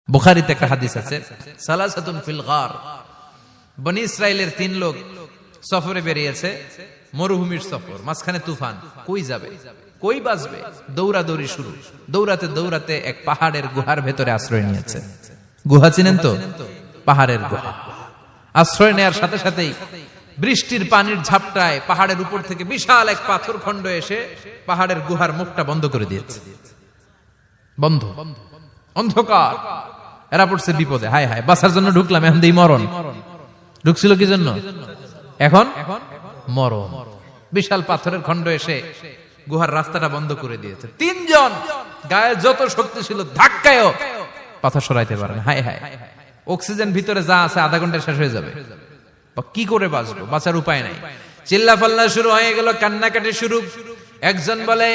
বুখারীতে একটা হাদিস আছে, সালাসাতুন ফিল গার, বনি ইসরাইলের 3 লোক সফরে বেরিয়েছে, মরুভূমির সফর, মাঝখানে তুফান, কই যাবে, কই বাঁচবে, দৌড়াদৌড়ি শুরু। দৌড়াতে দৌড়াতে এক পাহাড়ের গুহার ভেতরে আশ্রয় নিয়েছে। গুহা চিনেন তো? পাহাড়ের গুহা। আশ্রয় নেয়ার সাথে সাথেই বৃষ্টির পানির ঝাপটায় পাহাড়ের উপর থেকে বিশাল এক পাথর খণ্ড এসে পাহাড়ের গুহার মুখটা বন্ধ করে দিয়েছে। বন্ধ, অন্ধকার। এরা পড়ছে বিপদে, হায় হায় বাঁচার জন্য ঢুকলাম, এখন দেই মরণ। ঢুকছিল কি জন্য? এখন মরণ। বিশাল পাথরের খণ্ড এসে গুহার রাস্তাটা বন্ধ করে দিয়েছে। 3 জন গায়ে যত শক্তি ছিল ধাক্কায়ও পাথর সরাইতে পারে না। হায় হায়, অক্সিজেন ভিতরে যা আছে আধা ঘন্টা শেষ হয়ে যাবে। কি করে বাঁচবো? বাঁচার উপায় নাই। চিল্লা ফাল্লা শুরু হয়ে গেল, কান্নাকাটি শুরু। একজন বলে,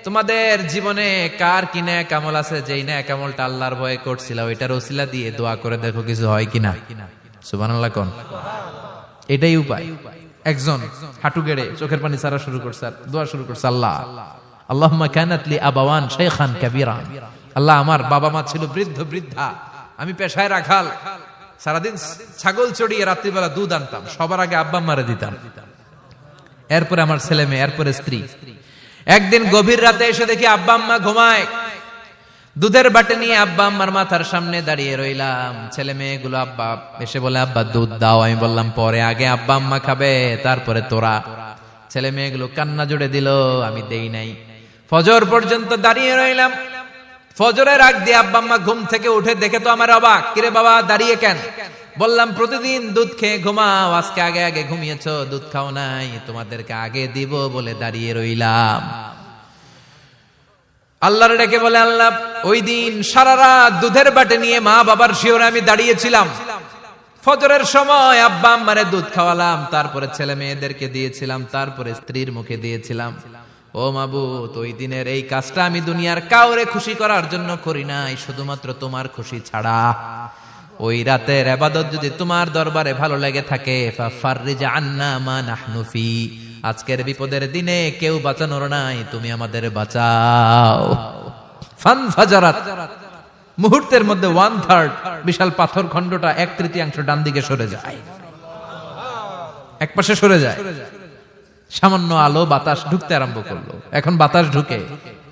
তোমাদের জীবনে কার কি নেক আমল আছে, যেই নেক আমলটা আল্লাহর ভয়ে করছিল ওইটার ওসিলা দিয়ে দোয়া করে দেখো কিছু হয় কিনা। সুবহানাল্লাহ কোন? এটাই উপায়। একজন হাঁটু গেড়ে চোখের পানি ছাড়া শুরু করছে, দোয়া শুরু করছে, আল্লাহ আল্লাহুম্মা কানাত লি আবাওয়ান শাইখান কাবীরা, আল্লাহ আমার বাবা মা ছিল বৃদ্ধ বৃদ্ধা, আমি পেশায় রাখাল, সারাদিন ছাগল চড়িয়ে রাত্রিবেলা দুধ আনতাম, সবার আগে আব্বা আম্মারে দিতাম, এরপরে আমার ছেলে মেয়ে, এরপরে স্ত্রী। একদিন গভীর রাতে এসে দেখি আব্বা আম্মা ঘুমায়। দুধের বাটি নিয়ে আব্বা আম্মার মাথার সামনে দাঁড়িয়ে রইলাম। ছেলে মেয়েগুলো আব্বা এসে বলে, আব্বা দুধ দাও। আমি বললাম পরে, আগে আব্বা আম্মা খাবে তারপরে তোরা। ছেলে মেয়েগুলো কান্না জুড়ে দিল, আমি দেই নাই। ফজর পর্যন্ত দাঁড়িয়ে রইলাম। ফজরের আগ দিয়ে আব্বা আম্মা ঘুম থেকে উঠে দেখে তো আমার অবাক, কিরে বাবা দাঁড়িয়ে কেন? বললাম প্রতিদিন দুধ খেয়ে ঘুমাও, আজকে আগে আগে ঘুমিয়েছো, দুধ খাও নাই, তোমাদেরকে আগে দিব বলে দাঁড়িয়ে রইলাম। আল্লাহর ডেকে বলে, আল্লাহ ওই দিন সারা রাত দুধের বাটি নিয়ে মা বাবার শিওরে আমি দাঁড়িয়েছিলাম, ফজরের সময় আব্বা আম্মারে দুধ খাওয়ালাম, তারপরে ছেলে মেয়েদেরকে দিয়েছিলাম, তারপরে স্ত্রীর মুখে দিয়েছিলাম। ও মাবুদ, ওই দিনের এই কাজটা আমি দুনিয়ার কাউরে খুশি করার জন্য করি নাই, শুধুমাত্র তোমার খুশি ছাড়া। ওই রাতের ইবাদত যদি তোমার দরবারে ভালো লেগে থাকে, ফাফাররিজ আন্না মা নাহনু ফি, আজকের বিপদের দিনে কেউ বাঁচানোর নাই, তুমি আমাদের বাঁচাও। ফানফাজারাত, মুহূর্তের মধ্যে 1/3 বিশাল পাথর খণ্ডটা 1/3 ডান দিকে সরে যায়, এক পাশে সরে যায়। সামান্য আলো বাতাস ঢুকতে আরম্ভ করলো। এখন বাতাস ঢুকে,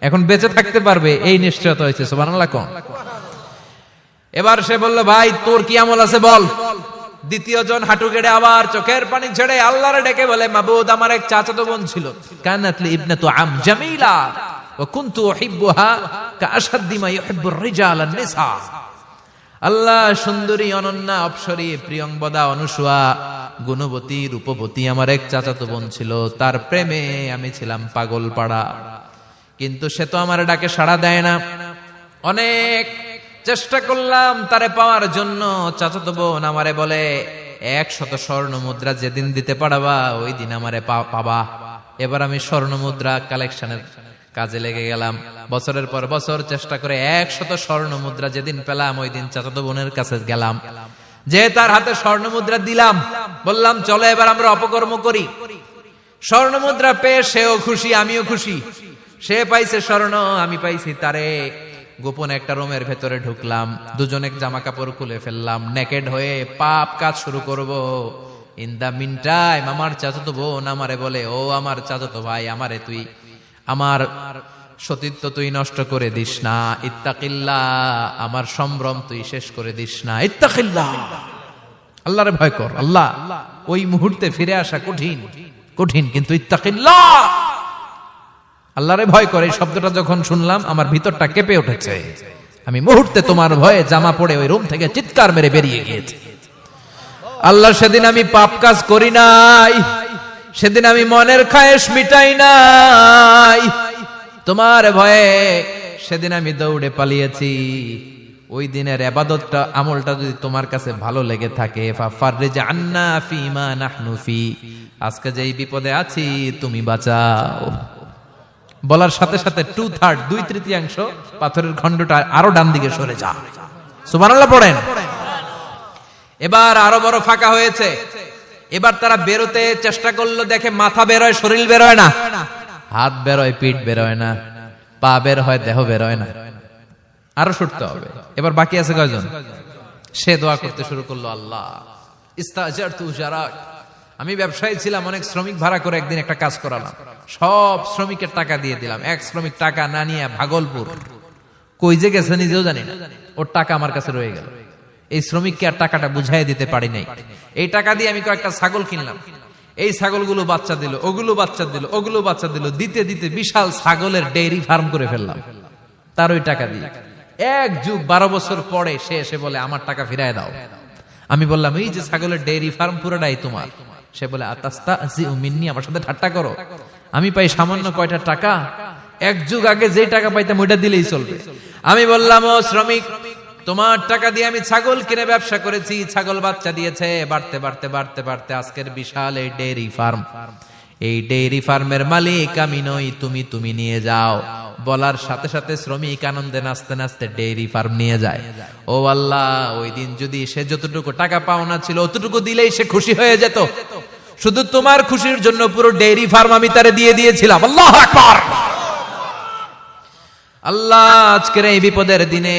এখন বেঁচে থাকতে পারবে এই নিশ্চয়তা হয়েছে। সুবহানাল্লাহ কোন? এবার সে বলল, ভাই তোর কি আমল আছে বল। দ্বিতীয় জন হাঁটু গেড়ে আবার চোখের পানি ছেড়ে আল্লাহরে ডেকে বলে, মাবুদ আমার এক চাচাতো বোন ছিল, কানাত লি ইবনাতু আম জামিলা ওয়া কুনতু উহিব্বুহা কাআশাদ্দি মা ইউহিব্বুর রিজাল আন-নিসা। আল্লাহ সুন্দরী, অনন্যা, অপসরী, প্রিয়ংবদা, অনুসুয়া, গুণবতী, রূপবতী আমার এক চাচাতো বোন ছিল, তার প্রেমে আমি ছিলাম পাগল পাড়া, কিন্তু সে তো আমার ডাকে সাড়া দেয় না। অনেক চেষ্টা করলাম তারে পাওয়ার জন্য। চাচাতো বোন আমারে বলে, 100 স্বর্ণ মুদ্রা যেদিন দিতে পারবা ওই দিন আমারে পাবা। এবার আমি স্বর্ণ মুদ্রা কালেকশনের কাজে লেগে গেলাম। বছরের পর বছর চেষ্টা করে 100 স্বর্ণ মুদ্রা যেদিন পেলাম ওই দিন চাচাতো বোনের কাছে গেলাম, যে তার হাতে স্বর্ণ মুদ্রা দিলাম, বললাম চলো এবার আমরা অপকর্ম করি। স্বর্ণ মুদ্রা পেয়ে সেও খুশি, আমিও খুশি। সে পাইছে স্বর্ণ, আমি পাইছি তারে। গোপনে একটা রুমের ভেতরে ঢুকলাম, দুজনে জামা কাপড় খুলে ফেললাম, নেকেড হয়ে পাপ কাজ শুরু করব। ইন দা মিন টাইম আমার চাচাতো বোন আমারে বলে, ও আমার চাচাতো ভাই, আমারে তুই আমার সতীত্ব তুই নষ্ট করে দিস না, ইত্তাকিল্লাহ, আমার সম্ভ্রম তুই শেষ করে দিস না, ইত্তাকিল্লাহ, আল্লাহরে ভয় কর। আল্লাহ ওই মুহূর্তে ফিরে আসা কঠিন কঠিন, কিন্তু ইত্তাকিল্লাহ, আল্লাহরে ভয় করে, এই শব্দটা যখন শুনলাম আমার ভিতরটা কেঁপে উঠেছে। আমি মুহূর্তে তোমার ভয়ে জামা পড়ে ওই রুম থেকে চিৎকার মেরে বেরিয়ে গিয়েছি। আল্লাহ সেদিন আমি পাপ কাজ করি নাই, সেদিন আমি মনের খায়েশ মিটাই নাই, তোমার ভয়ে সেদিন আমি দৌড়ে পালিয়েছি। ওই দিনের ইবাদতটা, আমলটা যদি তোমার কাছে ভালো লেগে থাকে, ফাফাররিজ আন্না ফিমা নাহনু ফি, আজকে যেই বিপদে আছি তুমি বাঁচাও। বলার সাথে সাথে 2/3 2/3 পাথরের খণ্ডটা আরো ডান দিকে সরে যা। সুবহানাল্লাহ পড়েন। এবার আরো বড় ফাঁকা হয়েছে। এবার তারা বেরোতে চেষ্টা করলো, দেখে মাথা বেরোয়, শরীর বেরোয় না, হাত বেরোয়, পিঠ বেরোয় না, পা বের হয়, দেহ বেরোয় না, আরো সরতে হবে। এবার বাকি আছে কয়জন? সে দোয়া করতে শুরু করলো, আল্লাহ ইস্তাজারতু উজারাক, আমি ব্যবসায়ী ছিলাম, অনেক শ্রমিক ভাড়া করে একদিন একটা কাজ করালাম, সব শ্রমিকের টাকা দিয়ে দিলাম, এক শ্রমিক টাকা না নিয়ে ভাগলপুর কই যে গেছে নিজেও জানি না, ওর টাকা আমার কাছে রয়ে গেল। এই শ্রমিককে আর টাকাটা বুঝাই দিতে পারি নাই। এই টাকা দিয়ে আমি কয়েকটা ছাগল কিনলাম, এই ছাগলগুলো বাচ্চা দিল, ওগুলো বাচ্চা দিল, ওগুলো বাচ্চা দিল, দিতে দিতে বিশাল ছাগলের ডেইরি ফার্ম করে ফেললাম তার ওই টাকা দিয়ে। 1 যুগ 12 বছর পরে সে এসে বলে আমার টাকা ফিরায় দাও। আমি বললাম এই যে ছাগলের ডেইরি ফার্ম পুরোটাই তোমার। সে বলে আতাস্তাজিউ মিন্নি, আমার সাথে ঠাট্টা করো? আমি পাই সামান্য কয়টা টাকা, 1 যুগ আগে যে টাকা পাইতাম ওইটা দিলেই চলবে। আমি বললাম ও শ্রমিক, তোমার টাকা দিয়ে আমি ছাগল কিনে ব্যবসা করেছি, ছাগল বাচ্চা দিয়েছে, বাড়তে বাড়তে বাড়তে বাড়তে আজকের বিশাল এই ডেইরি ফার্ম, এই ডেইরি ফার্মের মালিক আমি নই, তুমি নিয়ে যাও। বলার সাথে সাথে শ্রমিক আনন্দে নাচতে নাচতে ডেইরি ফার্ম নিয়ে যায়। ও আল্লাহ, ওই দিন যদি সে যতটুকু টাকা পাওনা ছিল অতটুকু দিলেই সে খুশি হয়ে যেত, শুধু তোমার খুশির জন্য পুরো ডেইরি ফার্ম আমি তারে দিয়ে দিয়েছিলাম। আল্লাহু আকবার। আল্লাহ, আজকের এই বিপদের দিনে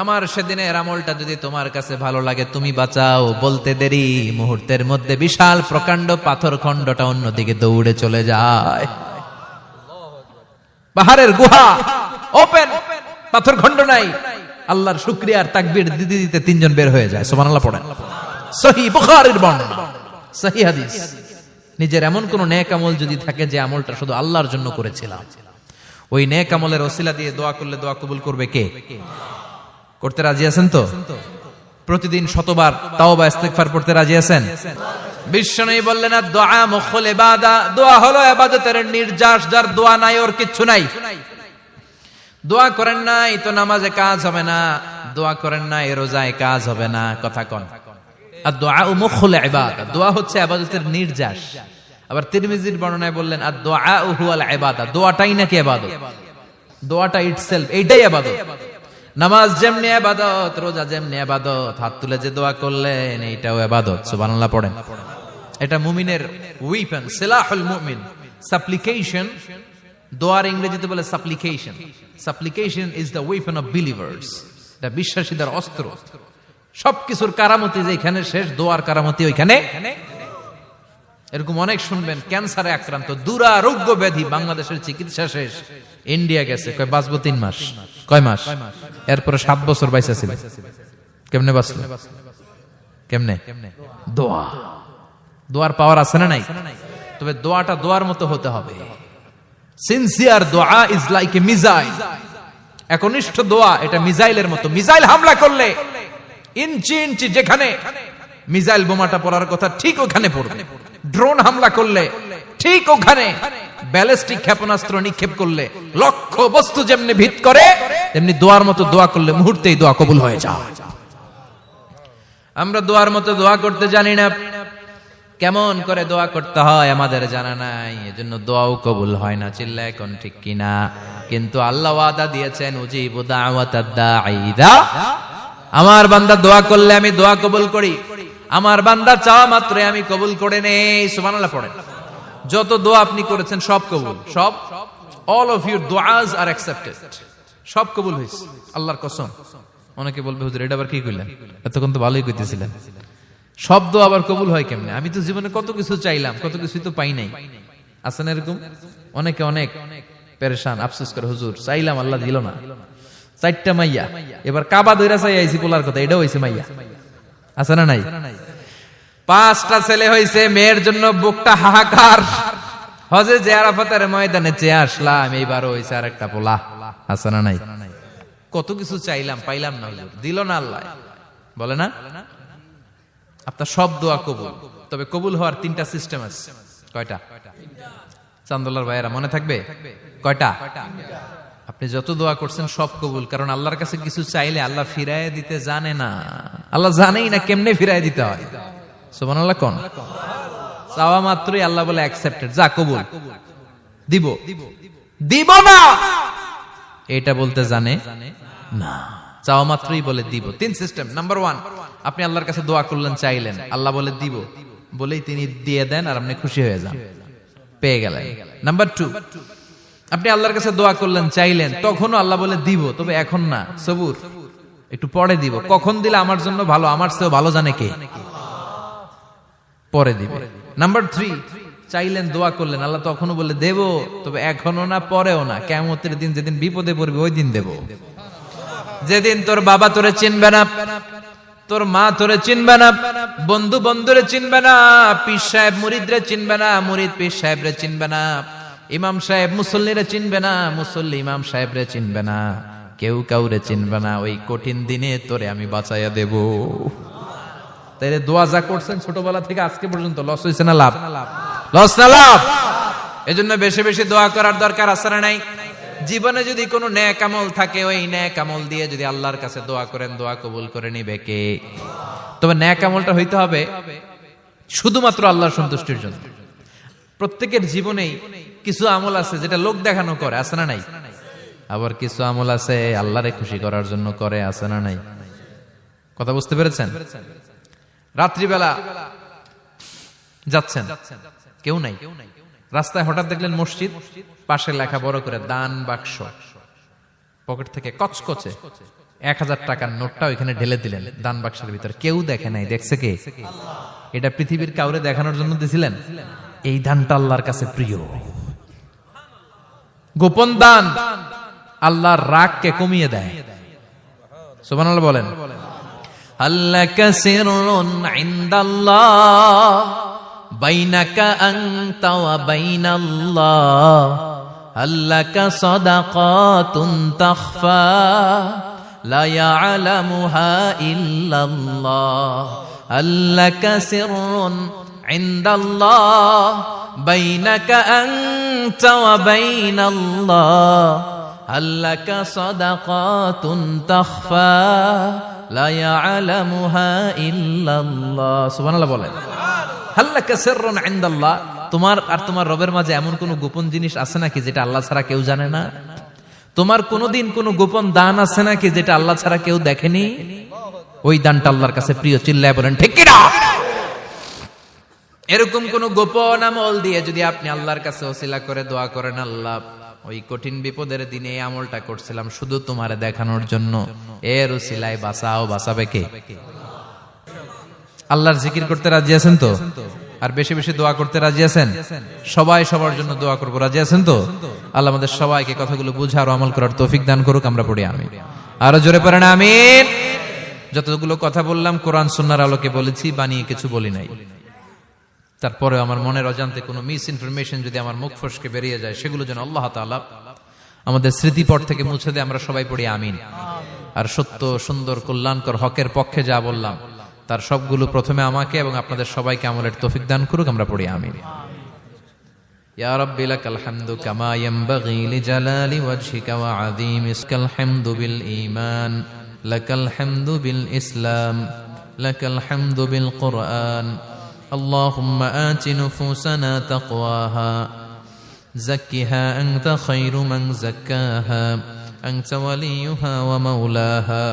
আমার সেদিনের আমলটা যদি তোমার কাছে ভালো লাগে তুমি বাঁচাও। বলতে দেরি, মুহূর্তের মধ্যে বিশাল প্রকাণ্ড পাথর খণ্ডটা অন্যদিকে দৌড়ে চলে যায়। পাহাড়ের গুহা ওপেন, পাথর খণ্ড নাই। আল্লাহর শুকরিয়া আর তাকবীর দিতে দিতে 3 জন বের হয়ে যায়। সুবহানাল্লাহ পড়েন। সহিহ বুখারীর বর্ণনা, সহিহ হাদিস। নিজের এমন কোন নেক আমল যদি থাকে যে আমলটা শুধু আল্লাহর জন্য করেছিলাম, ওই নেক আমলের ওসিলা দিয়ে দোয়া করলে দোয়া কবুল করবে কে? করতে রাজি আছেন তো? প্রতিদিন শতবার তাওবা ইস্তিগফার পড়তে রাজি আছেন? বিশ্বনবী বললেন দোয়া মুখুল ইবাদা, দোয়া হলো ইবাদতের নির্যাস, যার দোয়া নাই ওর কিচ্ছু নাই। দোয়া করেন নাই তো নামাজে কাজ হবে না, দোয়া করেন নাই রোজায় কাজ হবে না। কথা কোন? আর দোয়া মুখুল ইবাদা, দোয়া হচ্ছে ইবাদতের নির্যাস। আবার তিরমিজির বর্ণনায় বললেন আর দোয়া হুয়াল ইবাদা, দোয়াটাই নাকি ইবাদত, দোয়াটা ইটসেলফ এইটাই ইবাদত। নামাজ যেমনি ইবাদত, রোজা যেমনি ইবাদত, হাত তুলে যে দোয়া করলেন এইটাও ইবাদত। সুবহানাল্লাহ পড়েন। এটা মুমিনের ওয়েপন, সিলাহুল মুমিন। সাপ্লিকেশন, দোয়ার ইংরেজিতে বলে সাপ্লিকেশন। সাপ্লিকেশন is the weapon of believers. এটা বিশ্বাসীদের অস্ত্র। সবকিছুর কারামতি যেখানে শেষ, দোয়ার কারামতি ওইখানে। এরকম অনেক শুনবেন ক্যান্সারে আক্রান্ত, দুরারোগ্য ব্যাধি, বাংলাদেশের চিকিৎসা শেষ, ইন্ডিয়া গেছে, কয় বাঁচবো 3 মাস। কয় মাস? এরপরে 7 বছর বাইসা ছিল। কেমনে বাঁচল? কেমনে? দোয়া। দোয়ার পাওয়ার আছে না নাই? তবে দোয়াটা দোয়ার মতো হতে হবে। সিনসিয়ার দোয়া ইজ লাইক এ মিসাইল। একনিষ্ঠ দোয়া এটা মিসাইলের মতো। মিসাইল হামলা করলে ইঞ্চি ইঞ্চি যেখানে মিসাইল বোমাটা পড়ার কথা ঠিক ওখানে পড়বে। ড্রোন হামলা করলে ঠিক ওখানে, ব্যালিস্টিক ক্ষেপণাস্ত্র নিক্ষেপ করলে লক্ষ্য বস্তু যেমনি ভিত করে, তেমনি দোয়ার মতো দোয়া করলে মুহূর্তেই দোয়া কবুল হয়ে যায়। আমরা দোয়ার মতো দোয়া করতে জানি না, কেমন করে দোয়া করতে হয় আমাদের জানা নাই, এজন্য দোয়াও কবুল হয় না। চিল্লায় কোন ঠিক কিনা? কিন্তু আল্লাহ ওয়াদা দিয়েছেন উজিবু দাওয়াতাদ দাঈ ইযা, আমার বান্দা দোয়া করলে আমি দোয়া কবুল করি, আমার বান্দা চাওয়া মাত্র আমি কবুল করে নেই। সুবহানাল্লাহ পড়েন। যত দোয়া আপনি করেছেন সব কবুল, সব, অল অফ ইউর দুআস আর অ্যাকসেপ্টেড, সব কবুল হয়েছে আল্লাহর কসম। অনেকে বলবে হুজুর এটা আবার কি কইলেন, এতক্ষণ তো ভালোই কইতেছিলেন, সব দোয়া আবার কবুল হয় কেমনে? আমি তো জীবনে কত কিছু চাইলাম, কত কিছুই তো পাই নাই। আছেন এরকম অনেকে, অনেক পেরেশান, আফসোস করে হুজুর চাইলাম আল্লাহ দিল না। 4টা মাইয়া, এবার কাবা ধইরা চাই আইছি পোলার কথা, এটাও হইছে মাইয়া। আছে না নাই? 5টা ছেলে হইছে, মেয়ের জন্য বুকটা হাহাকার। হজে যে আরাফাতের ময়দানে চেয়ে আসলাম, এইবারও হইছে আরেকটা পোলা। আছে না নাই? কত কিছু চাইলাম, পাইলাম না, হুজুর দিল না আল্লাহ। বলে না আপনার সব দোয়া কবুল, তবে কবুল হওয়ার 3টা সিস্টেম আছে। কয়টা? চান্দোলার ভাইয়েরা মনে থাকবে কয়টা? আপনি যত দোয়া করছেন সব কবুল, কারণ আল্লাহর কাছে কিছু চাইলে আল্লাহ ফিরায় দিতে জানে না। আল্লাহ জানেই না কেমনে ফিরায় দিতে হয়। সুবহানাল্লাহ কোন? চাওয়া মাত্রই আল্লাহ বলে অ্যাকসেপ্টেড, যা কবুল, দিব দিব না এটা বলতে জানে না, চাওয়া মাত্রই বলে দিব। 3 সিস্টেম। নাম্বার 1, আপনি আল্লাহর কাছে দোয়া করলেন, চাইলেন, আল্লাহ বলে দিব, বলেই তিনি দিয়ে দেন আর আপনি খুশি হয়ে যান, পেয়ে গেলেন। নাম্বার 2, আপনি আল্লাহর কাছে দোয়া করলেন, চাইলেন, তখনও আল্লাহ বলে দিব, তবে এখন না, সবুর, একটু পরে দিব, কখন দিলে আমার জন্য ভালো, আমার চেয়েও ভালো জানে কে, পরে দিবে। নাম্বার 3, চাইলেন, দোয়া করলেন, আল্লাহ তখনও বলে দেব, তবে এখনো না, পরেও না, কিয়ামতের দিন যেদিন বিপদে পড়বে ওই দিন দেব। যেদিন তোর বাবা তোরে চিনবে না, তোর মা তোরে চিনবে না, বন্ধু বন্ধুরে চিনবে না, পীর সাহেব মুরিদরে চিনবে না, মুরিদ পীর সাহেবরে চিনবে না, ইমাম সাহেব মুসল্লিরে চিনবে না, মুসল্লি ইমাম সাহেবরে চিনবে না, কেউ কাউরে চিনবে না, ওই কঠিন দিনে তোরে আমি বাঁচাইয়া দেব। তাইলে দোয়া যা করছেন ছোটবেলা থেকে আজকে পর্যন্ত লস হয়েছে না লাভ? লস না লাভ? এজন্য বেশি বেশি দোয়া করার দরকার আছে না নাই? জীবনে যদি কোনো নেক আমল থাকে, ওই নেক আমল দিয়ে যদি আল্লাহর কাছে দোয়া করেন, দোয়া কবুল করে নিবে কে? তবে নেক আমলটা হইতে হবে শুধুমাত্র আল্লাহর সন্তুষ্টির জন্য। প্রত্যেকের জীবনেই কিছু আমল আছে যেটা লোক দেখানো করে, আছে না নাই? আবার কিছু আমল আছে আল্লাহরে খুশি করার জন্য করে, আছে না নাই? কথা বুঝতে পেরেছেন? রাত্রিবেলা যাচ্ছেন, কেউ নাই, রাস্তায় হঠাৎ দেখলেন মসজিদ, পাশে লেখা বড় করে দান বাক্স, পকেট থেকে কচকচে 1000 টাকার নোটটা ওইখানে ঢেলে দিলেন দান বাক্সের ভিতরে, কেউ দেখে নাই, দেখছে কে? এটা পৃথিবীর কাউরে দেখানোর জন্য দিছিলেন? এই দানটা আল্লাহর কাছে প্রিয়। গোপন দান আল্লাহর রাগকে কমিয়ে দেয়। সুবহানাল্লাহ বলেন। আল্লাকা সিররুন ইনদাল্লাহ বাইনাকা আনতা ওয়া বাইনাল্লাহ, আল্লাকা সাদাকাতুন তাখফা লা ইয়ালামুহা ইল্লাল্লাহ, আল্লাকা সিররুন ইনদাল্লাহ বাইনাকা আনতা ওয়া বাইনাল্লাহ, আল্লাকা সাদাকাতুন তাখফা লা ইয়ালামুহা ইল্লাল্লাহ। সুবহানাল্লাহ বলেন। আল্লাকা সিররুন ইনদাল্লাহ, তোমার আর তোমার রবের মাঝে এমন কোন গোপন জিনিস আছে নাকি যেটা আল্লাহ ছাড়া কেউ জানে না? তোমার কোনদিন কোন গোপন দান আছে নাকি যেটা আল্লাহ ছাড়া কেউ দেখেনি? ওই দানটা আল্লাহর কাছে প্রিয়। চিল্লায় বলেন ঠিক কি না? এরকম কোন গোপন আমল দিয়ে যদি আপনি আল্লাহর কাছে ওসিলা করে দোয়া করেন, আল্লাহ ওই কঠিন বিপদের দিনে এই আমলটা করছিলাম শুধু তোমারে দেখানোর জন্য, এর ওসিলায় বাঁচাও, বাঁচাবে কে? আল্লাহর জিকির করতে রাজি আছেন তো? আর বেশি বেশি দোয়া করতে রাজি আছেন? সবাই সবার জন্য দোয়া করবো, রাজি আছেন তো? আল্লাহ আমাদের সবাইকে কথাগুলো বুঝার ও আমল করার তৌফিক দান করুক। আমরা পড়ি আমিন। আরো জোরে পড়েন আমিন। যতগুলো কথা বললাম কোরআন সুন্নাহর আলোকে বলেছি, বানিয়ে কিছু বলি নাই। তারপরে আমার মনের অজান্তে কোনো মিস ইনফরমেশন যদি আমার মুখ ফসকে বেরিয়ে যায়, সেগুলো যেন আল্লাহ তাআলা আমাদের স্মৃতিপট থেকে মুছে দেয়। আমরা সবাই পড়ি আমিন। আর সত্য, সুন্দর, কল্যাণকর, হকের পক্ষে যা বললাম তার সবগুলো প্রথমে আমাকে এবং আপনাদের সবাইকে আমলের তৌফিক দান করুক। আমরা পড়ি আমিন। ইয়া রাব্বি লাকাল হামদু কামা ইয়ানবাগি লিজালালি ওয়াজহিকা ওয়া আযীমি ইসকাল হামদু বিল ঈমান, লাকাল হামদু বিল ইসলাম, লাকাল হামদু বিল কুরআন। আল্লাহুম্মা আতি নুফুসানা তাকওয়াহা যাক্কিহা আনতা খায়রু মান যাক্কাহা আনতা ওয়ালিয়ুহা ওয়া মাওলাহা।